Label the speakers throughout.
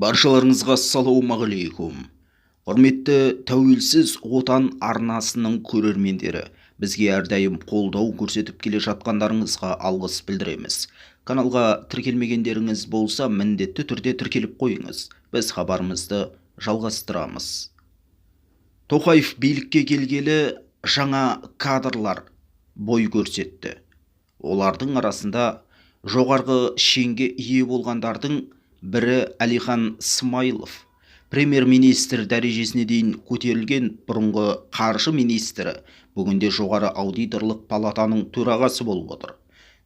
Speaker 1: Баршаларыңызға ассалаумағалейкум. Құрметті тәуелсіз отан арнасының көрермендері, бізге әрдайым қолдау көрсетіп келе жатқандарыңызға алғыс білдіреміз. Каналға тіркелмегендеріңіз болса, міндетті түрде тіркеліп қойыңыз. Біз хабарымызды жалғастырамыз. Тоқаев билікке келгелі жаңа кадрлар бой көрсетті. Олардың арасында жоғарғы шенге ие болғандардың бірі Әлихан Смайылов. Премьер-министр дәрежесіне дейін көтерілген бұрынғы қаржы министрі бүгінде жоғары аудиторлық палатаның төрағасы болып отыр.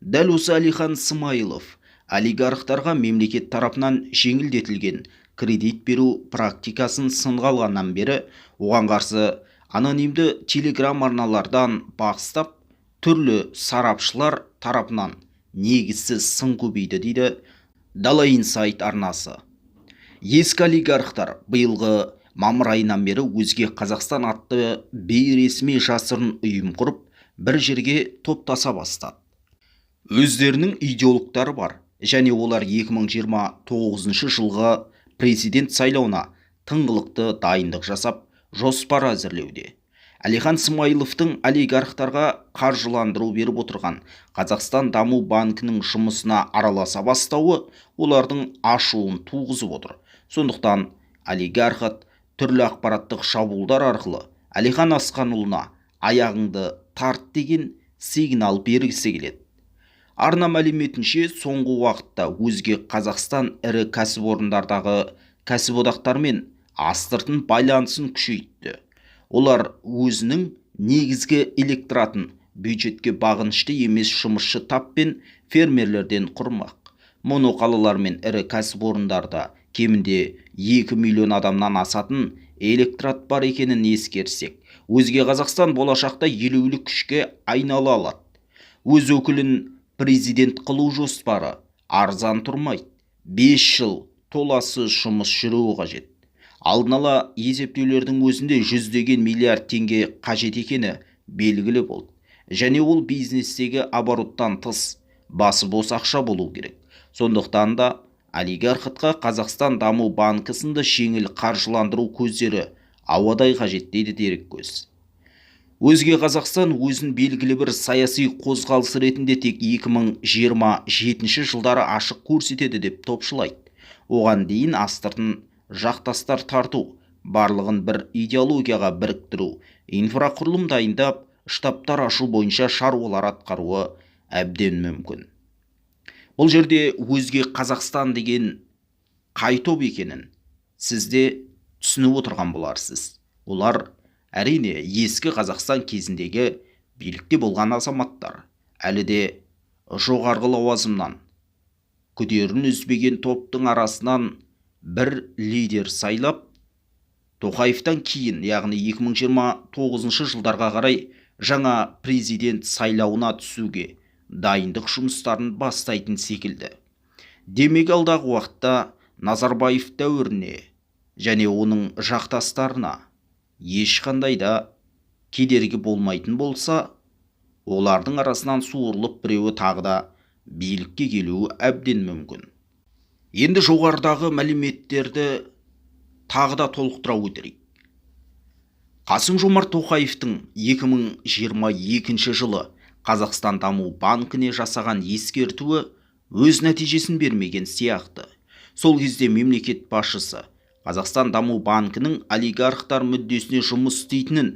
Speaker 1: Дәл осы Әлихан Смайылов олигархтарға мемлекет тарапынан жеңілдетілген кредит беру практикасын сынға алғаннан бері оған қарсы анонимді телеграм арналардан бастап түрлі сарапшылар тарапынан негізсіз сын көбейді дейді Дала Инсайт арнасы. Ескі олигархтар биылғы мамыр айынан бері өзге Қазақстан атты бейресми жасырын ұйым құрып, бір жерге топтаса бастады. Өздерінің идеологтары бар, және олар 2029 жылғы президент сайлауына тыңғылықты дайындық жасап, жоспар әзірлеуде. Әлихан Смайыловтың олигархтарға қаржыландыру беріп отырған Қазақстан Даму банкінің жұмысына араласа бастауы олардың ашуын туғызып отыр. Сондықтан олигархат түрлі ақпараттық шабуылдар арқылы Әлихан Асқанұлына аяғыңды тарт деген сигнал бергісі келеді. Арна мәліметінше, соңғы уақытта өзге Қазақстан ірі кәсіпорындардағы кәсіподақтармен астыртын байланысын күшейтті. Олар өзінің негізгі электоратын бюджетке бағынышты емес жұмысшы тап пен фермерлерден құрмақ. Моноқалалар мен ірі кәсіпорындарда кемінде 2 миллион адамнан асатын электорат бар екенін ескерсек, өзге Қазақстан болашақта елеулі күшке айнала алады. Өз өкілін президент қылу жоспары арзан тұрмайды. 5 жыл толассыз жұмыс жүруі қажет. Алдын ала есептеулердің өзінде жүздеген миллиард теңге қажет екені белгілі болды. Және ол бизнестегі обороттан тыс, басы бос ақша болу керек. Сондықтан да олигархатқа Қазақстан Даму банкі сынды жеңіл қаржыландыру көздері ауадай қажет дейді дереккөз. Өзге Қазақстан өзін белгілі бір саяси қозғалыс ретінде тек 2027 жылдары ашық көрсетеді деп топшылайды. Оған дейін астыртын жақтастар тарту, барлығын бір идеологияға біріктіру, инфрақұрылым дайындап, штабтар ашу бойынша шаруалар атқаруы әбден мүмкін. Бұл жерде өзге Қазақстан деген қай топ екенін сізде түсініп отырған боларсыз. Олар әрине ескі Қазақстан кезіндегі билікте болған азаматтар, әлі де жоғарғы лауазымнан күдерін үзбеген топтың арасынан бір лидер сайлап, Тоқаевтан кейін, яғни 2029 жылдарға қарай жаңа президент сайлауына түсуге дайындық жұмыстарын бастайтын секілді. Демек алдағы уақытта Назарбаев дәуіріне және оның жақтастарына ешқандай да кедергі болмайтын болса, олардың арасынан суырылып біреуі тағы да билікке келуі әбден мүмкін. Енді жоғарыдағы мәліметтерді тағы да толықтыра өтірейік. Қасым-Жомарт Тоқаевтың 2022 жылы Қазақстан Даму банкіне жасаған ескертуі өз нәтижесін бермеген сияқты. Сол кезде мемлекет басшысы Қазақстан Даму банкінің олигархтар мүддесіне жұмыс істейтінін,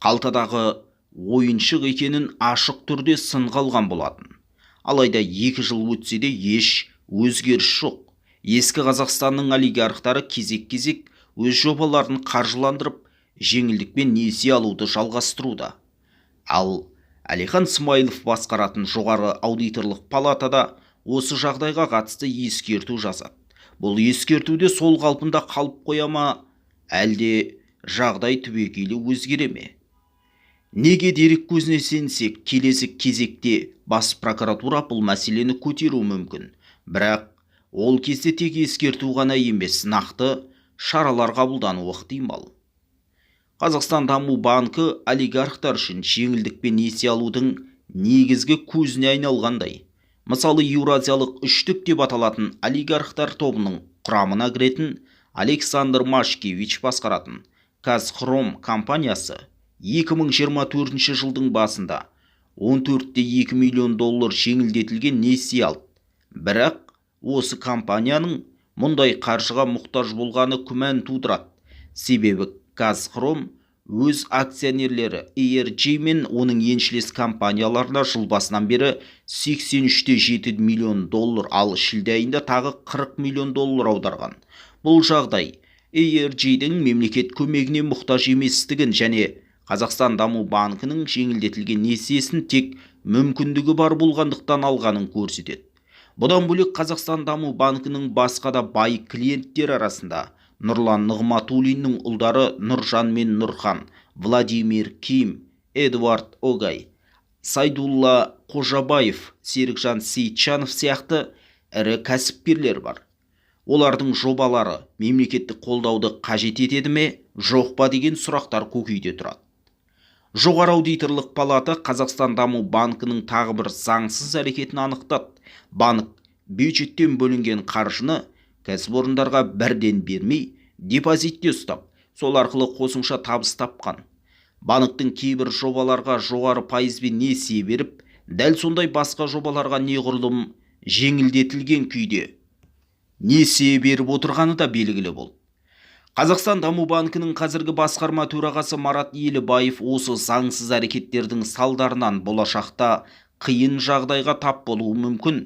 Speaker 1: қалтадағы ойыншық екенін ашық түрде сынға алған болатын. Алайда 2 жыл өтсе де еш өзгеріс жоқ. Ескі Қазақстанның олигархтары кезек-кезек өз жобаларын қаржыландырып, жеңілдікпен несие алуды жалғастыруда. Ал Әлихан Смайылов басқаратын жоғары аудиторлық палатада осы жағдайға қатысты ескерту жазады. Бұл ескертуде сол қалпында қалып қоя ма, әлде жағдай түбегейлі өзгере ме? Неге дерек көзіне сенсек, келесі кезекте бас прокуратура бұл мәселені көтеруі мүмкін. Бірақ ол кезде тек ескерту ғана емес, нақты шаралар қабылдануы ықтимал. Қазақстан Даму банкі олигархтар үшін жеңілдікпен несие алудың негізгі көзіне айналғандай. Мысалы, Еуразиялық үштік деп аталатын олигархтар тобының құрамына кіретін Александр Машкевич басқаратын Казхром компаниясы 2024 жылдың басында 14,2 миллион доллар жеңілдетілген несие алды. Бірақ осы компанияның мұндай қаржыға мұқтаж болғаны күмән тудырады. Себебі Казхром өз акционерлері ERG мен оның еншілес компанияларына жыл басынан бері 83,7 миллион доллар, ал шілде айында тағы 40 миллион доллар аударған. Бұл жағдай ERG-дің мемлекет көмегіне мұқтаж еместігін және Қазақстан Даму банкінің жеңілдетілген несиесін тек мүмкіндігі бар болғандықтан алғанын көрсетеді. Бұдан бөлек Қазақстан Даму банкінің басқа да бай клиенттер арасында Нұрлан Нығматулиннің ұлдары Нұржан мен Нұрхан, Владимир Ким, Эдуард Огай, Сайдулла Қожабаев, Серікжан Сейтчанов сияқты ірі кәсіпкерлер бар. Олардың жобалары мемлекеттік қолдауды қажет етеді ме, жоқ па деген сұрақтар көкейде тұрады. Жоғары аудиторлық палата Қазақстан Даму банкінің тағы бір заңсыз әрекетін анықтады. Банк бюджеттен бөлінген қаржыны кәсіпорындарға бірден бермей, депозитте ұстап, сол арқылы қосымша табыс тапқан. Банктың кейбір жобаларға жоғары пайызбен несие беріп, дәл сондай басқа жобаларға неғұрлым жеңілдетілген күйде несие беріп отырғаны да белгілі болды. Қазақстан Даму банкінің қазіргі басқарма төрағасы Марат Елібаев осы заңсыз әрекеттердің салдарынан болашақта қиын жағдайға тап болуы мүмкін.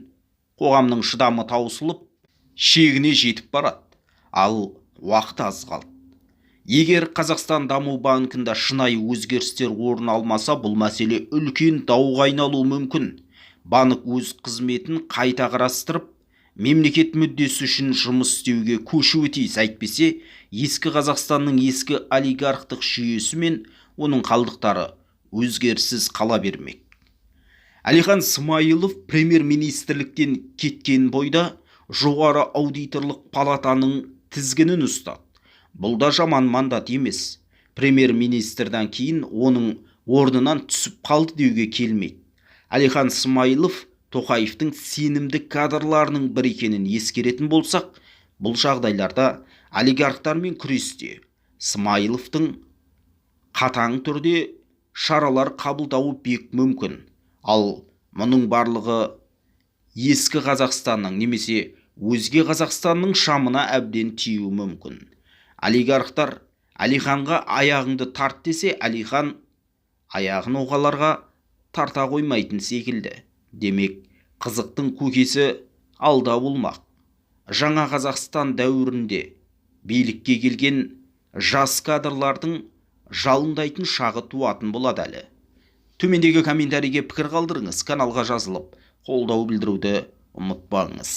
Speaker 1: Қоғамның шыдамы таусылып, шегіне жетіп барады, ал уақыт аз қалды. Егер Қазақстан Даму банкында шынайы өзгерістер орын алмаса, бұл мәселе үлкен дауға айналуы мүмкін. Банк өз қызметін қайта қарастырып, мемлекет мүддесі үшін жұмыс істеуге көшуі тиіс. Әйтпесе, ескі Қазақстанның ескі олигархтық жүйесі мен оның қалдықтары өзгеріссіз қала бермек. Әлихан Смайылов премьер-министрліктен кеткен бойда жоғары аудиторлық палатаның тізгінін ұстады. Бұл да жаман мандат емес. Премьер-министрдан кейін оның орнынан түсіп қалды деуге келмейді. Әлихан Смайылов Тоқаевтың сенімді кадрларының бір екенін ескеретін болсақ, бұл жағдайларда олигархтармен күресте Смайыловтың қатаң түрде шаралар қабылдауы бек мүмкін. Ал мұның барлығы ескі Қазақстанның немесе өзге Қазақстанның шамына әбден тиюі мүмкін. Олигархтар Әлиханға аяғыңды тарт десе, Әлихан аяғын оғаларға тарта қоймайтын секілді. Демек, қызықтың көкесі алда болмақ. Жаңа Қазақстан дәуірінде билікке келген жас кадрлардың жалындайтын шағы туатын болады әлі. Төмендегі комментарийге пікір қалдырыңыз, каналға жазылып, қолдау білдіруді ұмытпаңыз.